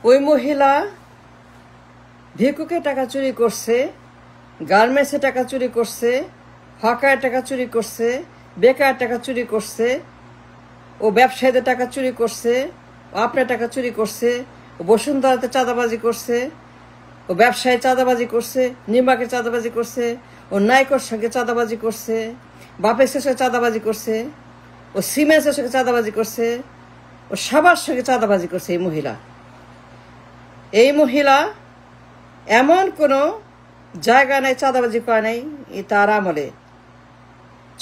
ওই মহিলা ভিক্ষুকে টাকা চুরি করছে, গার্মেন্টসে টাকা চুরি করছে, হকার টাকা চুরি করছে, বেকার টাকা চুরি করছে, ও ব্যবসায়ীদের টাকা চুরি করছে, ও আপনার টাকা চুরি করছে, ও বসুন্ধরাতে চাঁদাবাজি করছে, ও ব্যবসায়ী চাঁদাবাজি করছে, নির্মাকের চাঁদাবাজি করছে, ও নাইকোর সঙ্গে চাঁদাবাজি করছে, বাপেক্সের সঙ্গে চাঁদাবাজি করছে, ও সিমেন্সের সঙ্গে চাঁদাবাজি করছে, ও সবার সঙ্গে চাঁদাবাজি করছে এই মহিলা এমন কোনো জায়গা নাই চাঁদাবাজি করে নাই তার আমলে।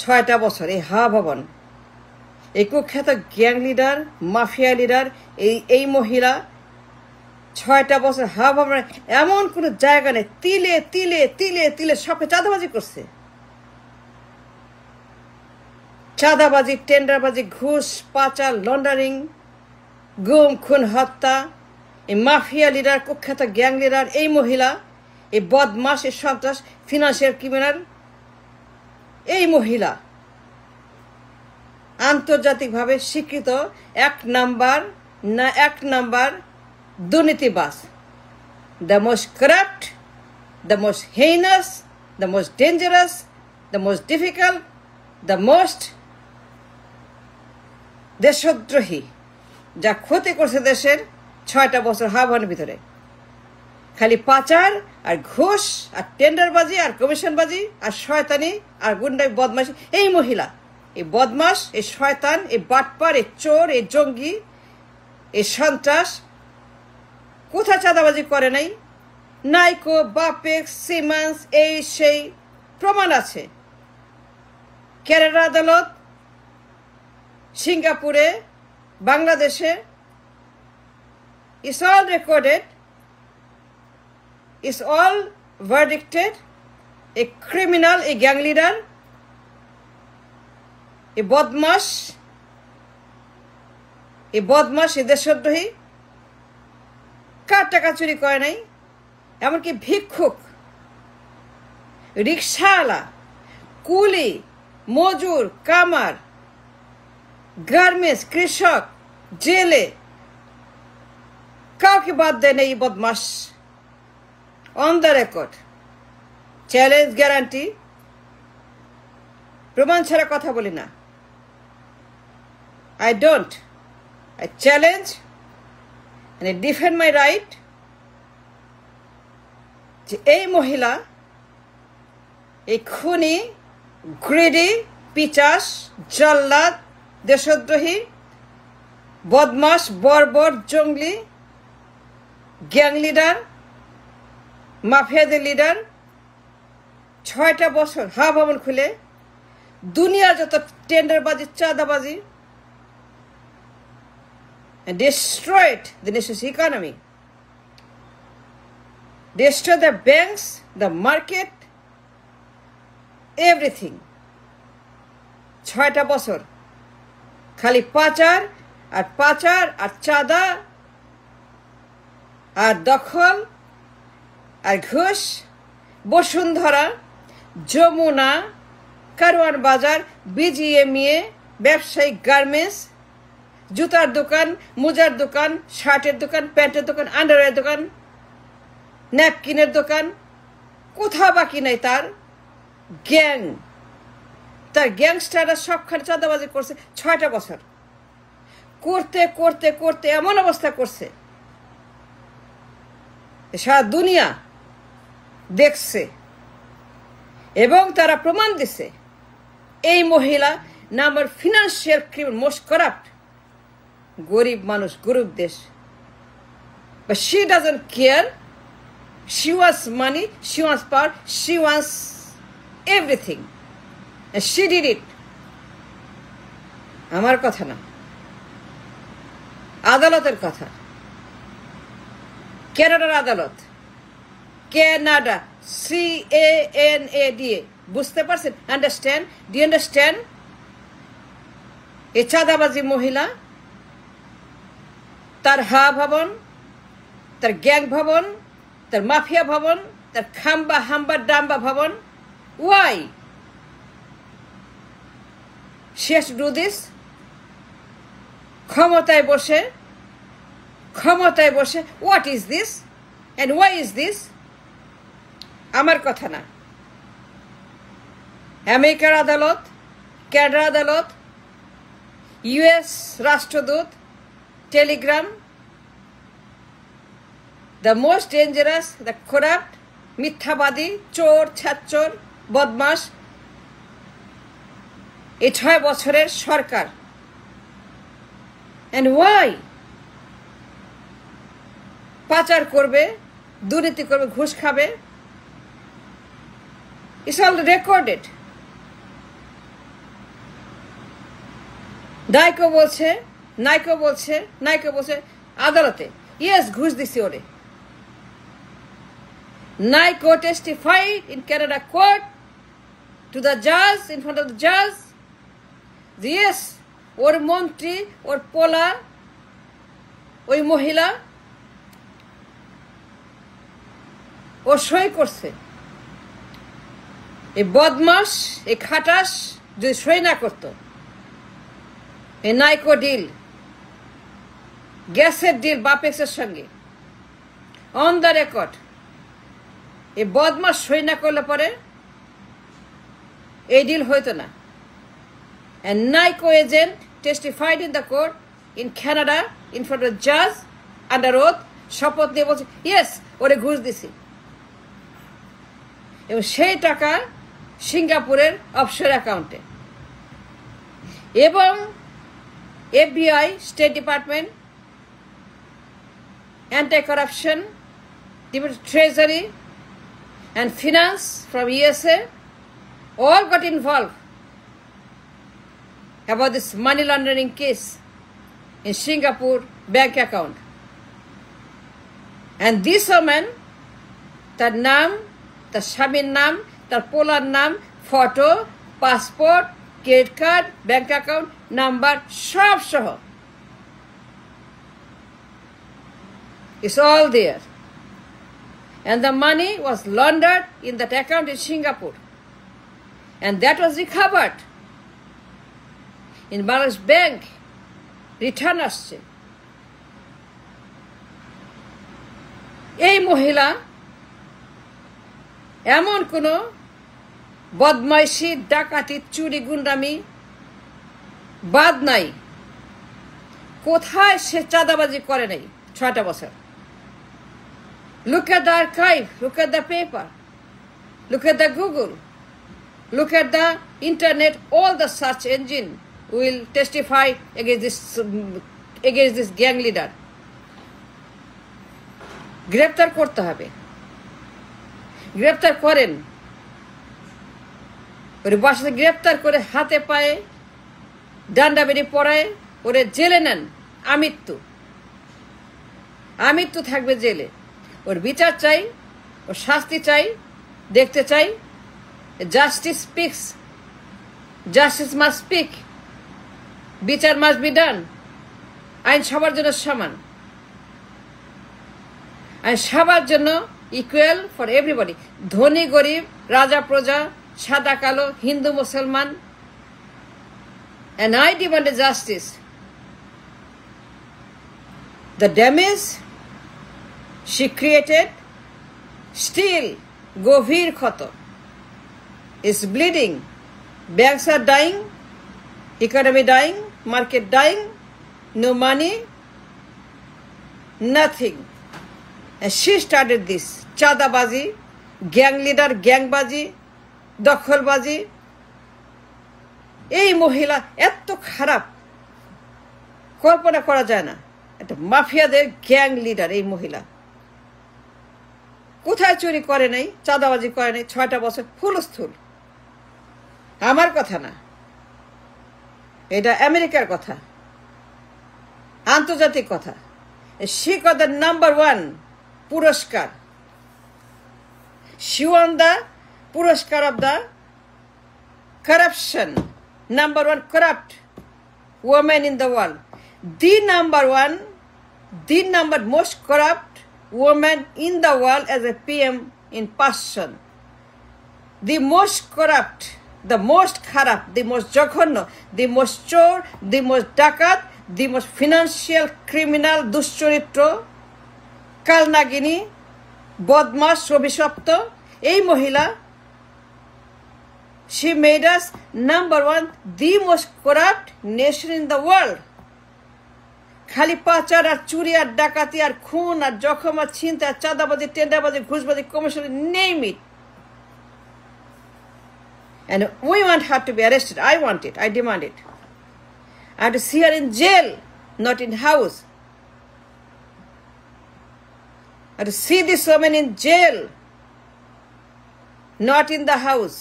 6টা বছর এই ভবন, এই কুখ্যাত গ্যাং লিডার, মাফিয়া লিডার, এই মহিলা 6টা বছর ভবন এমন কোনো জায়গা নেই তিলে তিলে তিলে তিলে সবকে চাঁদাবাজি করছে। চাঁদাবাজি, টেন্ডারবাজি, ঘুষ, পাচার, লন্ডারিং, গুম, খুন, হত্যা, এই মাফিয়া লিডার, কুখ্যাত গ্যাং লিডার, এই মহিলা, এই বদমাস, এই সন্ত্রাস, ফিনান্সিয়াল ক্রিমিনাল, এই মহিলা আন্তর্জাতিকভাবে স্বীকৃত 1 নাম্বার দুর্নীতিবাজ, the most corrupt, the most heinous, the most dangerous, the most difficult, the most দেশদ্রোহী, যা ক্ষতি করছে দেশের 6টা বছর হাওয়ানের ভিতরে। খালি পাচার আর ঘুষ আর টেন্ডারবাজি আর কমিশনবাজি আর শয়তানি আর গুন্ডাই, বদমাশি, এই মহিলা, এই বদমাস, এই শয়তান, এই বাটপার, এই চোর, এই জঙ্গি, এই সন্ত্রাস কোথায় চাঁদাবাজি করে নাই? নাইকো, বাপেক্স, সিমেন্স, এই সেই প্রমাণ আছে। কেরালা আদালত, সিঙ্গাপুরে, বাংলাদেশে, it's all recorded, it's all verdicted. A criminal, a gang leader, a বদমাস, এ দেশদ্রোহী কার টাকা চুরি করে নাই? এমনকি ভিক্ষুক, রিক্সাওয়ালা, কুলি, মজুর, কামার, গার্মেন্টস, কৃষক, জেলে কাউকে বাদ দেয় না এই বদমাস। On the record, challenge, guarantee, প্রমাণ ছাড়া কথা বলি না। I challenge and I defend my right যে এই মহিলা, এই খুনি, গ্রিডি, পিচাস, জল্লাদ, দেশদ্রোহী, বদমাস, বর্বর, জঙ্গলি, গ্যাং লিডার, মাফিয়াদের লিডার 6টা বছর ভবন খুলে দুনিয়ার যত টেন্ডারবাজি, চাঁদাবাজি, destroyed the nation's economy, destroyed the banks, the market, everything. 6টা বছর খালি পাচার আর চাঁদা আর দখল আর ঘুষ। বসুন্ধরা, যমুনা, কারওয়ান বাজার, বিজিএমইএ, ব্যবসায়িক গার্মেন্টস, জুতার দোকান, মোজার দোকান, শার্টের দোকান, প্যান্টের দোকান, আন্ডারওয়্যার দোকান, ন্যাপকিনের দোকান, কোথাও বাকি নাই তার গ্যাংস্টাররা সবখানে চাঁদাবাজি করছে 6টা বছর। করতে করতে করতে এমন অবস্থা করছে সারা দুনিয়া দেখছে এবং তারা প্রমাণ দিছে এই মহিলা number financial criminal, most corrupt. গরিব মানুষ, গরিব দেশ, but she doesn't care. She wants money, she wants power, she wants everything, and she did it. আমার কথা না, আদালতের কথা। কানাডার আদালত, কানাডা, CANADA, বুঝতে পারছেন? আন্ডারস্ট্যান্ড? Do you understand? এই চাঁদাবাজি মহিলা, তার ভবন, তার গ্যাং ভবন, তার মাফিয়া ভবন, তার হাম্বা ডাম্বা ভবন। Why? She has to do this? ক্ষমতায় বসে ক্ষমতায় বসে what is this and why is this? আমার কথা না, আমেরিকার আদালত, ক্যানাডার আদালত, ইউএস রাষ্ট্রদূত, Telegram, the most dangerous, the corrupt, মিথ্যাবাদী, চোর, ছ্যাচ্চর, বদমাস, এই 6 বছরের সরকার। And Y? পাচার করবে, দুর্নীতি করবে, ঘুষ খাবে। It's all recorded. নাইকো বলছে আদালতে, ইয়েস ঘুষ দিছি ওরে। নাইকো টেস্টিফাইড in Canada court to the জাজ, ইন ফ্রন্ট অফ দ্য জাজ, ইয়েস ওর মন্ত্রী, ওর পোলা, ওই মহিলা ও সই করছে। এই বদমাস, এই খাটাস যদি সই না করত, এই নাইকো ডিল, গ্যাসের ডিল বাপেক্সের সঙ্গে অন দ্য রেকর্ড, এই বদমাস সই না করলে পরে এই ডিল হইতো না। And NICO agent testified in the court in Canada in front of the judge under oath, শপথ নিয়ে বলছে ইয়েস ওরে ঘুষ দিছি, এবং সেই টাকা সিঙ্গাপুরের অফশোর অ্যাকাউন্টে। এবং FBI, state department, anti corruption, treasury and finance from USA all got involved about this money laundering case in Singapore bank account. And this woman, তার নাম, তার স্বামীর নাম, তার পোলার নাম, photo, passport, credit card, bank account number সব সহ, it's all there. And the money was laundered in that account in Singapore. And that was recovered in Bangladesh Bank. Return আসছে। এই মহিলা এমন কোনো বদমাইশি, ডাকাতি, চুরি, গুন্ডামি বাদ নাই, কোথায় সে চাঁদাবাজি করে নাই 6টা বছর। Look at the archive, look at the paper, look at the Google, look at the internet, all the search engine will testify against this gang leader. গ্রেপ্তার করতে হবে, গ্রেপ্তার করেন, ওরে বাসাতে গ্রেপ্তার করে হাতে পায়ে ডান্ডা বেড়ি পড়ায় ওরে জেলে নেন। আমৃত্যু থাকবে জেলে। ওর বিচার চাই, ওর শাস্তি চাই, দেখতে চাই। Justice speaks, justice must speak, বিচার মাস্ট বি ডান। আইন সবার জন্য সমান, আইন সবার জন্য ইকুয়াল ফর এভরিবডি, ধনী গরিব, রাজা প্রজা, সাদা কালো, হিন্দু মুসলমান। And I demand justice. The damage she created still গভীর ক্ষত, is bleeding. Banks are dying, economy dying, market dying, no money, nothing. And she started this চাঁদাবাজি, গ্যাং লিডার, গ্যাংবাজি, দখলবাজি। এই মহিলা এত খারাপ, কল্পনা করা যায় না। একটা মাফিয়াদের গ্যাং লিডার এই মহিলা। কোথায় চুরি করে নাই, চাঁদাবাজি করে নাই 6টা বছর, হুলস্থুল। আমার কথা না, এটা আমেরিকার কথা, আন্তর্জাতিক কথা। She got the number 1 পুরস্কার। She won the পুরস্কার of the corruption, number 1 corrupt woman in the world, the number most corrupt woman in the world as a PM in person, the most corrupt, the most খারাপ, the most জঘন্য, the most চোর, the most ডাকাত, the most financial criminal, দুশ্চরিত্র, কালনাগিনী, বদমাশ, অভিশপ্ত এই মহিলা, she made us number one, the most corrupt nation in the world. খালি পাচার আর চুরি আর ডাকাতি আর খুন আর জখম আর ছিনতাই আর চাঁদাবাজি, টেন্ডারবাজি, ঘুষবাজি, commission, name it. And we want her to be arrested. I want it. I demand it. I have to see her in jail, not in house. I have to see this woman in jail, not in the house.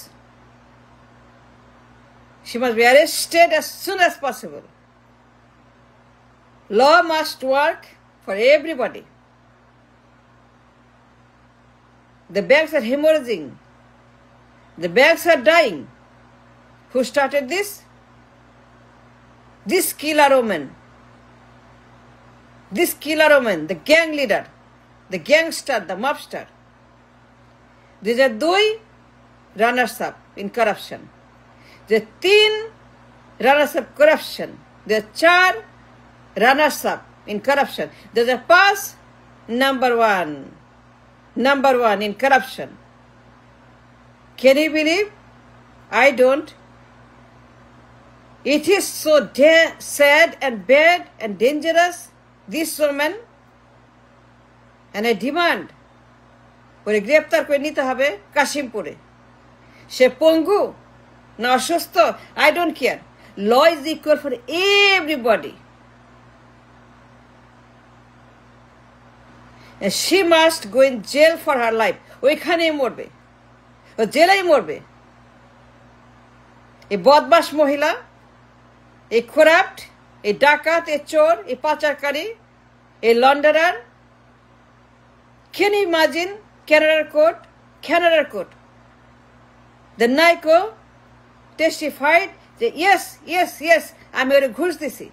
She must be arrested as soon as possible. Law must work for everybody. The banks are hemorrhaging. The banks are dying. Who started this? This killer woman. This killer woman, the gang leader, the gangster, the mobster. These are two runners-up in corruption. There are 3 runners-up corruption. There are 4 runners-up in corruption. There's a pass number one in corruption. Can you believe? I don't. It is so sad and bad and dangerous, this woman, and I demand ওরে গ্রেপ্তার করে নিতে হবে কাশিমপুরে। সে পঙ্গু না অসুস্থ, I don't care. Law is equal for everybody. And she must go in jail for her life. ওইখানেই মরবে, ও জেলেই মরবে। এই বদমাশ মহিলা, এই করাপ্ট, এই ডাকাত, এই চোর, এই পাচারকারী, এই লন্ডারার। Can you imagine Canada court? The NICO testified that yes, আমি ওরে ঘুষ দিছি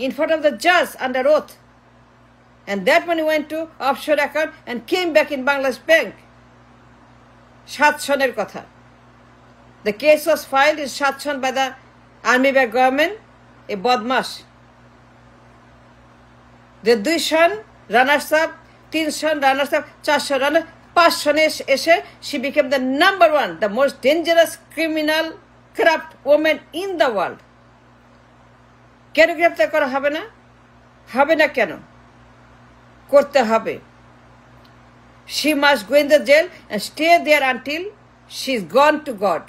in front of the judge under oath. And that money went to offshore account and came back in Bangladesh Bank. 7 সনের কথা। The case was filed in 7 Son by the army by government, a বদমাস। The 2 Son runners up, 3 Son runners up, 4 Son runners, 5 সনে এসে she became the number one, the most dangerous criminal, corrupt woman in the world. কেন গ্রেপ্তার করা হবে না? হবে না কেন? করতে হবে। She must go in the jail and stay there until she's gone to God.